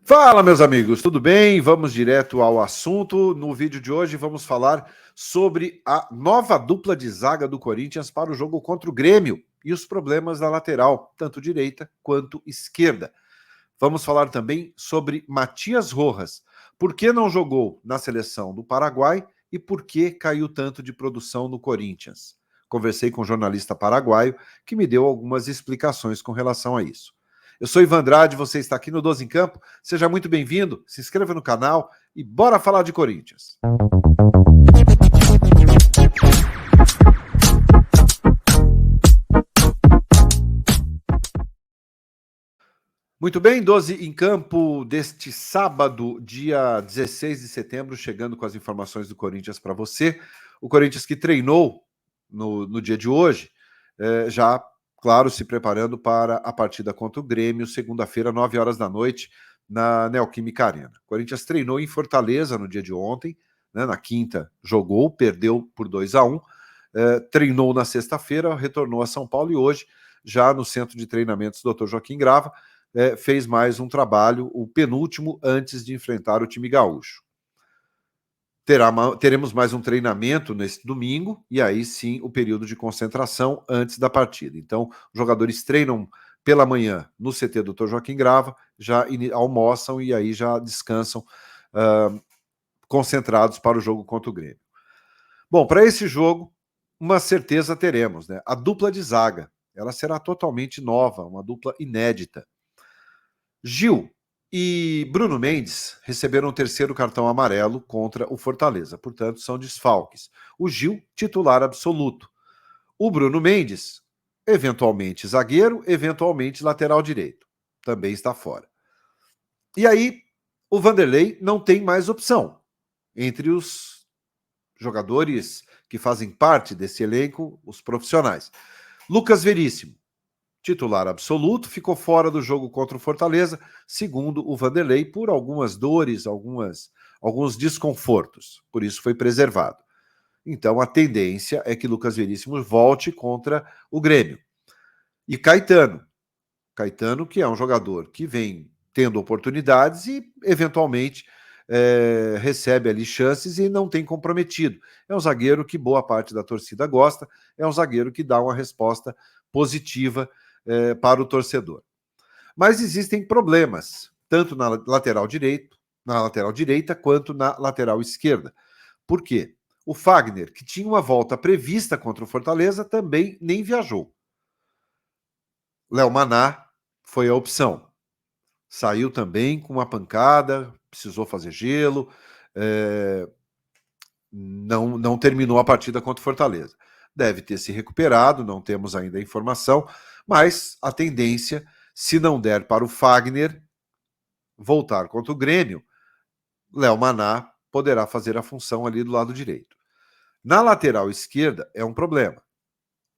Fala, meus amigos, tudo bem? Vamos direto ao assunto. No vídeo de hoje vamos falar sobre a nova dupla de zaga do Corinthians para o jogo contra o Grêmio e os problemas da lateral, tanto direita quanto esquerda. Vamos falar também sobre Matias Rojas. Por que não jogou na seleção do Paraguai e por que caiu tanto de produção no Corinthians? Conversei com um jornalista paraguaio que me deu algumas explicações com relação a isso. Eu sou Ivan Andrade, você está aqui no 12 em Campo. Seja muito bem-vindo, se inscreva no canal e bora falar de Corinthians. Muito bem, 12 em Campo deste sábado, dia 16 de setembro, chegando com as informações do Corinthians para você. O Corinthians que treinou no dia de hoje, já, claro, se preparando para a partida contra o Grêmio, segunda-feira, 9 horas da noite, na Neoquímica Arena. O Corinthians treinou em Fortaleza no dia de ontem, né, na quinta jogou, perdeu por 2-1, treinou na sexta-feira, retornou a São Paulo e hoje, já no Centro de Treinamentos Dr. Joaquim Grava, fez mais um trabalho, o penúltimo, antes de enfrentar o time gaúcho. Teremos mais um treinamento nesse domingo, e aí sim o período de concentração antes da partida. Então, os jogadores treinam pela manhã no CT Dr. Joaquim Grava, já almoçam e aí já descansam concentrados para o jogo contra o Grêmio. Bom, para esse jogo, uma certeza teremos, né? A dupla de zaga, ela será totalmente nova, uma dupla inédita. Gil e Bruno Mendes receberam o terceiro cartão amarelo contra o Fortaleza, portanto são desfalques. O Gil, titular absoluto. O Bruno Mendes, eventualmente zagueiro, eventualmente lateral direito. Também está fora. E aí, o Vanderlei não tem mais opção. Entre os jogadores que fazem parte desse elenco, os profissionais. Lucas Veríssimo, titular absoluto, ficou fora do jogo contra o Fortaleza, segundo o Vanderlei, por algumas dores, alguns desconfortos. Por isso foi preservado. Então a tendência é que Lucas Veríssimo volte contra o Grêmio. E Caetano, que é um jogador que vem tendo oportunidades e eventualmente recebe ali chances e não tem comprometido. É um zagueiro que boa parte da torcida gosta, é um zagueiro que dá uma resposta positiva para o torcedor. Mas existem problemas, tanto na lateral direita, quanto na lateral esquerda. Por quê? O Fagner, que tinha uma volta prevista contra o Fortaleza, também nem viajou. Léo Maná foi a opção. Saiu também com uma pancada, precisou fazer gelo, não terminou a partida contra o Fortaleza. Deve ter se recuperado, não temos ainda a informação, mas a tendência, se não der para o Fagner voltar contra o Grêmio, Léo Maná poderá fazer a função ali do lado direito. Na lateral esquerda é um problema.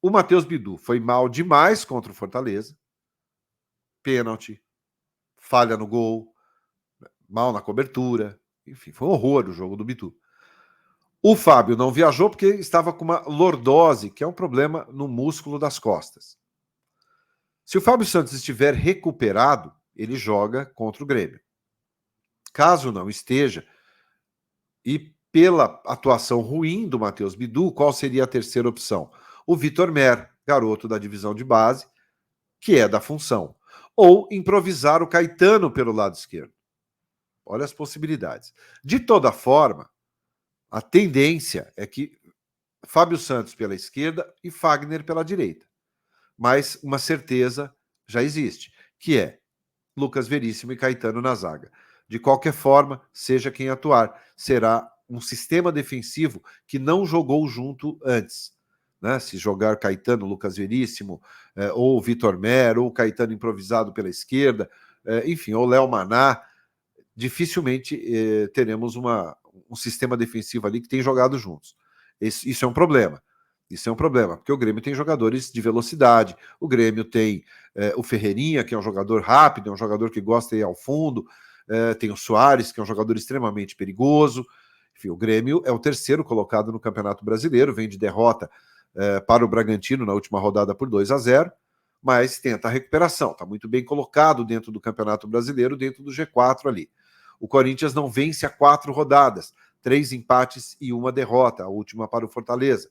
O Matheus Bidu foi mal demais contra o Fortaleza, pênalti, falha no gol, mal na cobertura, enfim, foi um horror o jogo do Bidu. O Fábio não viajou porque estava com uma lordose, que é um problema no músculo das costas. Se o Fábio Santos estiver recuperado, ele joga contra o Grêmio. Caso não esteja, e pela atuação ruim do Matheus Bidu, qual seria a terceira opção? O Vitor Mer, garoto da divisão de base, que é da função. Ou improvisar o Caetano pelo lado esquerdo. Olha as possibilidades. De toda forma, a tendência é que Fábio Santos pela esquerda e Fagner pela direita. Mas uma certeza já existe, que é Lucas Veríssimo e Caetano na zaga. De qualquer forma, seja quem atuar, será um sistema defensivo que não jogou junto antes. Né? Se jogar Caetano, Lucas Veríssimo, ou Vitor Mer, ou Caetano improvisado pela esquerda, enfim, ou Léo Maná, dificilmente teremos um sistema defensivo ali que tem jogado juntos. Isso é um problema. Isso é um problema, porque o Grêmio tem jogadores de velocidade, o Grêmio tem o Ferreirinha, que é um jogador rápido, é um jogador que gosta de ir ao fundo, tem o Soares, que é um jogador extremamente perigoso. Enfim, o Grêmio é o terceiro colocado no Campeonato Brasileiro, vem de derrota para o Bragantino na última rodada por 2-0. mas tenta a recuperação. Está muito bem colocado dentro do Campeonato Brasileiro, dentro do G4 ali. O Corinthians não vence há 4 rodadas, 3 empates e 1 derrota, a última para o Fortaleza.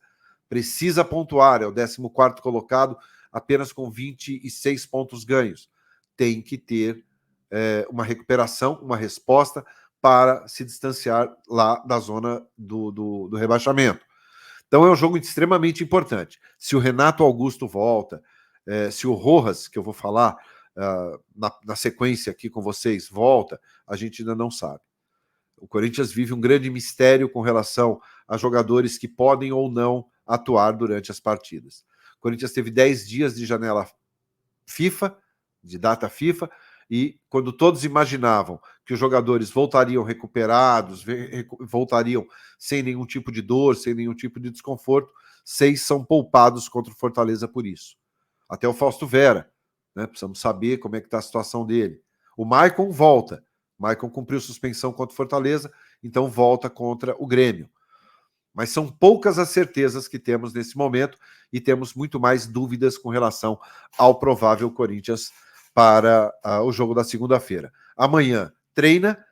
Precisa pontuar, é o 14º colocado, apenas com 26 pontos ganhos. Tem que ter uma recuperação, uma resposta para se distanciar lá da zona do rebaixamento. Então é um jogo extremamente importante. Se o Renato Augusto volta, se o Rojas, que eu vou falar na sequência aqui com vocês, volta, a gente ainda não sabe. O Corinthians vive um grande mistério com relação a jogadores que podem ou não atuar durante as partidas. O Corinthians teve 10 dias de janela FIFA, de data FIFA, e quando todos imaginavam que os jogadores voltariam recuperados, voltariam sem nenhum tipo de dor, sem nenhum tipo de desconforto, 6 são poupados contra o Fortaleza por isso. Até o Fausto Vera, né? Precisamos saber como é que está a situação dele. O Maicon volta. O Maicon cumpriu suspensão contra o Fortaleza, então volta contra o Grêmio. Mas são poucas as certezas que temos nesse momento e temos muito mais dúvidas com relação ao provável Corinthians para o jogo da segunda-feira. Amanhã treina,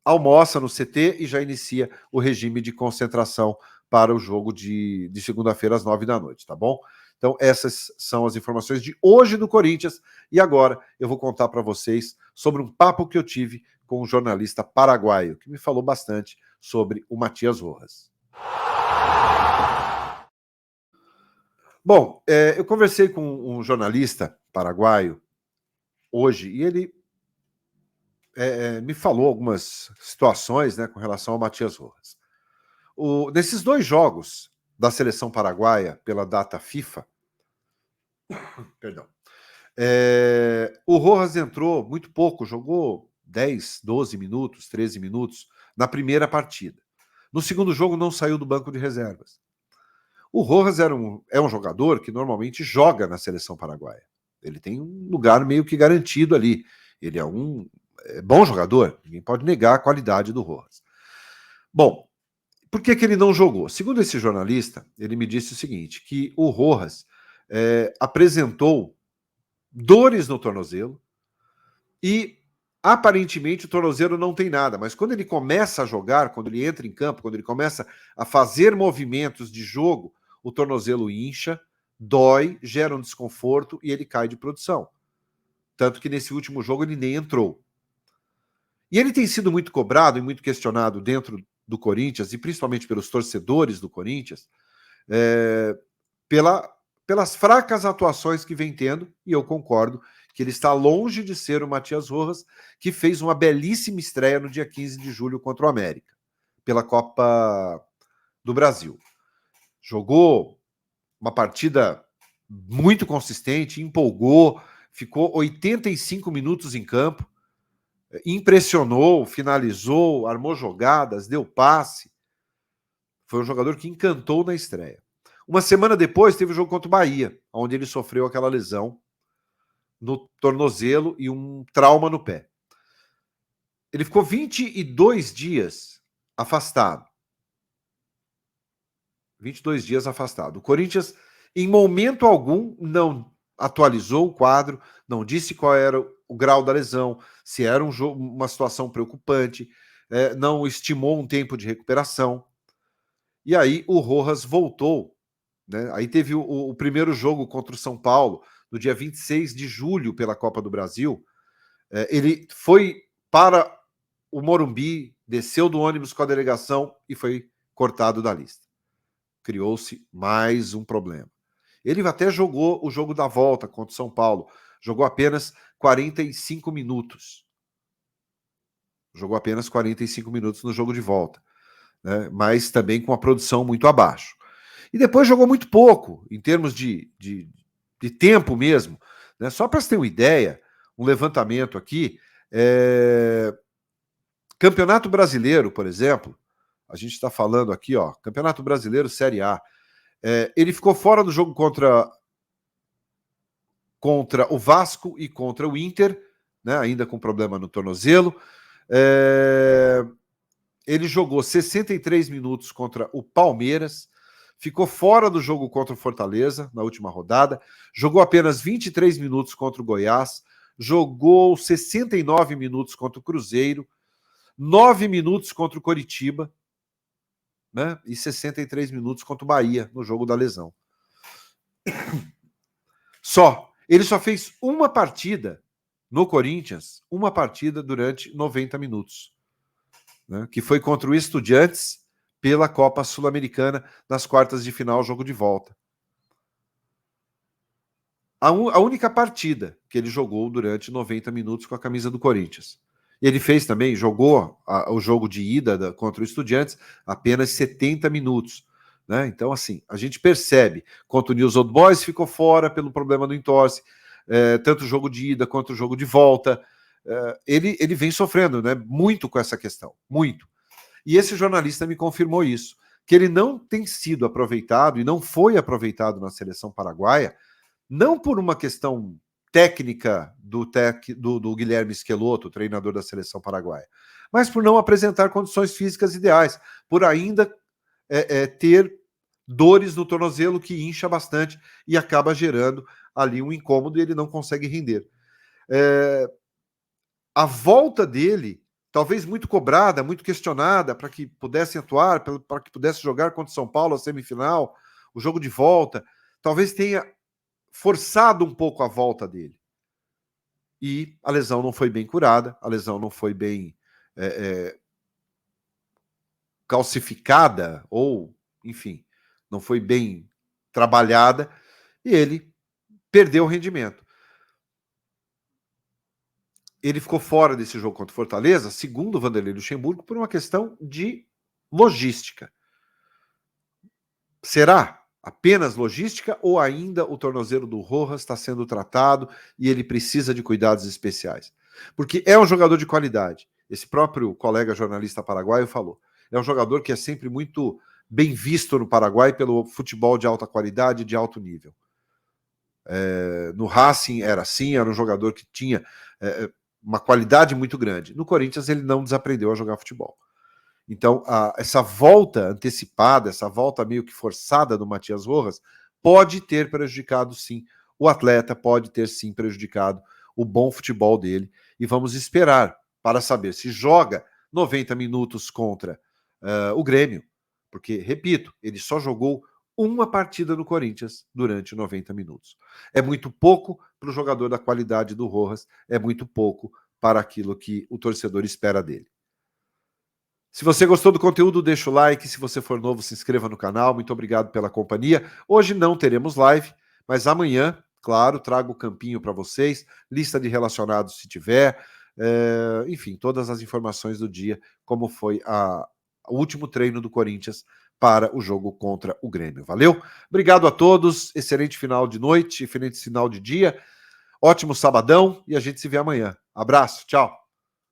almoça no CT e já inicia o regime de concentração para o jogo de segunda-feira às 9 da noite, tá bom? Então essas são as informações de hoje do Corinthians e agora eu vou contar para vocês sobre um papo que eu tive com um jornalista paraguaio que me falou bastante sobre o Matias Rojas. Bom, eu conversei com um jornalista paraguaio hoje e ele me falou algumas situações, né, com relação ao Matias Rojas. Nesses 2 jogos da seleção paraguaia pela data FIFA, perdão, o Rojas entrou muito pouco, jogou 10, 12 minutos, 13 minutos na primeira partida. No segundo jogo não saiu do banco de reservas. O Rojas é um jogador que normalmente joga na seleção paraguaia. Ele tem um lugar meio que garantido ali. Ele é um bom jogador, ninguém pode negar a qualidade do Rojas. Bom, por que ele não jogou? Segundo esse jornalista, ele me disse o seguinte, que o Rojas apresentou dores no tornozelo e aparentemente o tornozelo não tem nada, mas quando ele começa a jogar, quando ele entra em campo, quando ele começa a fazer movimentos de jogo, o tornozelo incha, dói, gera um desconforto e ele cai de produção. Tanto que nesse último jogo ele nem entrou. E ele tem sido muito cobrado e muito questionado dentro do Corinthians, e principalmente pelos torcedores do Corinthians, pelas fracas atuações que vem tendo, e eu concordo que ele está longe de ser o Matias Rojas, que fez uma belíssima estreia no dia 15 de julho contra o América, pela Copa do Brasil. Jogou uma partida muito consistente, empolgou, ficou 85 minutos em campo, impressionou, finalizou, armou jogadas, deu passe. Foi um jogador que encantou na estreia. Uma semana depois teve o jogo contra o Bahia, onde ele sofreu aquela lesão no tornozelo e um trauma no pé. Ele ficou 22 dias afastado. 22 dias afastado. O Corinthians, em momento algum, não atualizou o quadro, não disse qual era o grau da lesão, se era uma situação preocupante, não estimou um tempo de recuperação. E aí o Rojas voltou, né? Aí teve o primeiro jogo contra o São Paulo, no dia 26 de julho, pela Copa do Brasil. Ele foi para o Morumbi, desceu do ônibus com a delegação e foi cortado da lista. Criou-se mais um problema. Ele até jogou o jogo da volta contra o São Paulo. Jogou apenas 45 minutos. Jogou apenas 45 minutos no jogo de volta, né? Mas também com a produção muito abaixo. E depois jogou muito pouco, em termos de tempo mesmo, né? Só para você ter uma ideia, um levantamento aqui, Campeonato Brasileiro, por exemplo, a gente está falando aqui, ó, Campeonato Brasileiro Série A, ele ficou fora do jogo contra o Vasco e contra o Inter, né, ainda com problema no tornozelo. Ele jogou 63 minutos contra o Palmeiras, ficou fora do jogo contra o Fortaleza, na última rodada, jogou apenas 23 minutos contra o Goiás, jogou 69 minutos contra o Cruzeiro, 9 minutos contra o Coritiba, né? E 63 minutos contra o Bahia, no jogo da lesão. Só. Ele só fez uma partida no Corinthians, uma partida durante 90 minutos, né? Que foi contra o Estudiantes pela Copa Sul-Americana, nas quartas de final, jogo de volta. A única partida que ele jogou durante 90 minutos com a camisa do Corinthians. Ele fez também, jogou o jogo de ida contra o Estudiantes apenas 70 minutos. Né? Então, assim, a gente percebe, contra o News Old Boys ficou fora pelo problema do entorse, tanto o jogo de ida quanto o jogo de volta. Ele vem sofrendo, né, muito com essa questão, muito. E esse jornalista me confirmou isso, que ele não tem sido aproveitado e não foi aproveitado na seleção paraguaia, não por uma questão técnica do Guilherme Schelotto, treinador da seleção paraguaia, mas por não apresentar condições físicas ideais, por ainda ter dores no tornozelo que incha bastante e acaba gerando ali um incômodo e ele não consegue render. A volta dele, talvez muito cobrada, muito questionada, para que pudesse atuar, para que pudesse jogar contra o São Paulo a semifinal, o jogo de volta, talvez tenha forçado um pouco a volta dele. E a lesão não foi bem curada, a lesão não foi bem calcificada, ou, enfim, não foi bem trabalhada, e ele perdeu o rendimento. Ele ficou fora desse jogo contra o Fortaleza, segundo o Vanderlei Luxemburgo, por uma questão de logística. Será apenas logística ou ainda o tornozelo do Rojas está sendo tratado e ele precisa de cuidados especiais? Porque é um jogador de qualidade. Esse próprio colega jornalista paraguaio falou. É um jogador que é sempre muito bem visto no Paraguai pelo futebol de alta qualidade, de alto nível. No Racing era assim, era um jogador que tinha uma qualidade muito grande. No Corinthians ele não desaprendeu a jogar futebol. Então, essa volta antecipada, essa volta meio que forçada do Matias Rojas, pode ter prejudicado, sim, o atleta, pode ter, sim, prejudicado o bom futebol dele. E vamos esperar para saber se joga 90 minutos contra o Grêmio. Porque, repito, ele só jogou uma partida no Corinthians durante 90 minutos. É muito pouco para o jogador da qualidade do Rojas, é muito pouco para aquilo que o torcedor espera dele. Se você gostou do conteúdo, deixa o like. Se você for novo, se inscreva no canal. Muito obrigado pela companhia. Hoje não teremos live, mas amanhã, claro, trago o campinho para vocês, lista de relacionados se tiver, enfim, todas as informações do dia, como foi o último treino do Corinthians para o jogo contra o Grêmio. Valeu? Obrigado a todos. Excelente final de noite, excelente final de dia. Ótimo sabadão e a gente se vê amanhã. Abraço, tchau.